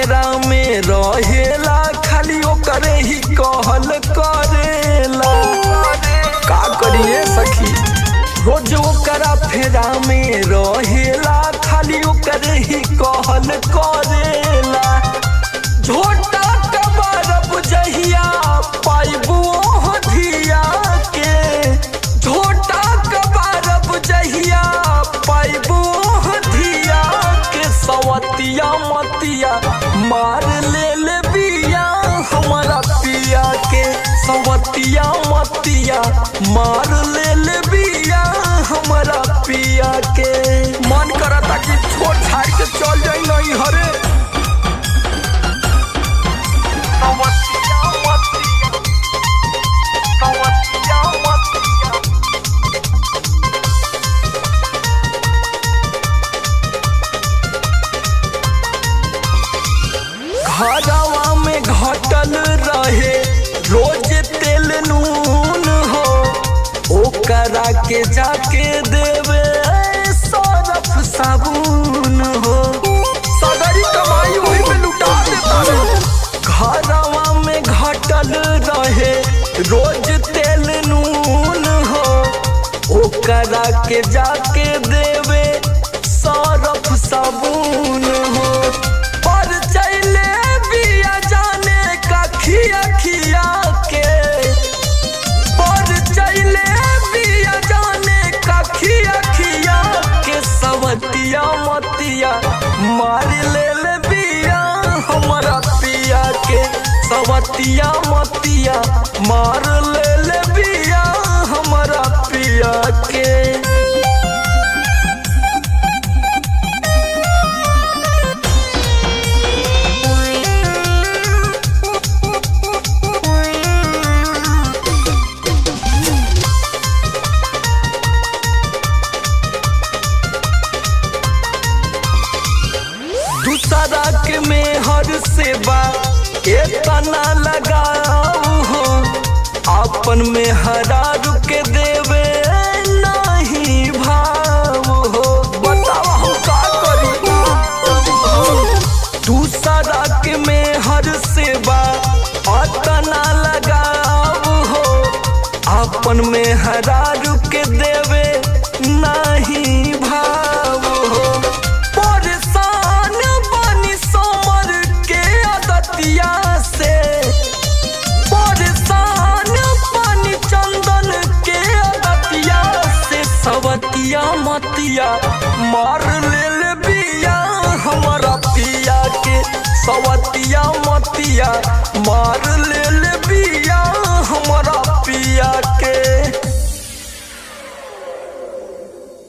फेरा में रहेला, खाली ओकरे ही कहल करेला। का करिए सखी, रोज ओकरा फेरा में रहेला, खाली ओकरे ही कहल करेला। झोटा कबारब जहिया पाइबू धिया के, झोटा कबारब जहिया पाइबू धिया के। सवतिया मतिया मार ले बिया हमारा पिया के, सवतिया मतिया मार ले बिया हमारा पिया के। मन करता कि छोड़ छाड़ के चल जाई नहीं हरे। सवतिया मतिया, सवतिया मतिया। घरवा में घटल रहे रोज तेल नून हो, ओकरा के जाके देवे सरफ साबुन हो। सगरी कमाई वही पे लुटा देता है। घरवा में घटल रहे रोज तेल नून हो, ओकरा के जाके देवे सरफ साबुन हो। पर चले बिया जाने का खिया खिया के, पर चले बिया जाने का खिया खिया के। सवतिया मतिया मार ले बिया हमारा पिया के, सवतिया मतिया मार ले बिया हमारा पिया के। दूसरा के में हर सेवा इतना लगाऊ हो, अपन में हरा रुके देवे नहीं भाव हो। बताओ हम का करी। दूसरा के में हर सेवा इतना लगाऊ हो, अपन में हरा रुके देवे नहीं भाव हो। से परेशान पानी चंदन के अदतिया से। सवतिया मतिया मार ले बिया हमारा पिया के, सवतिया मतिया मार ले बिया हमारा पिया के।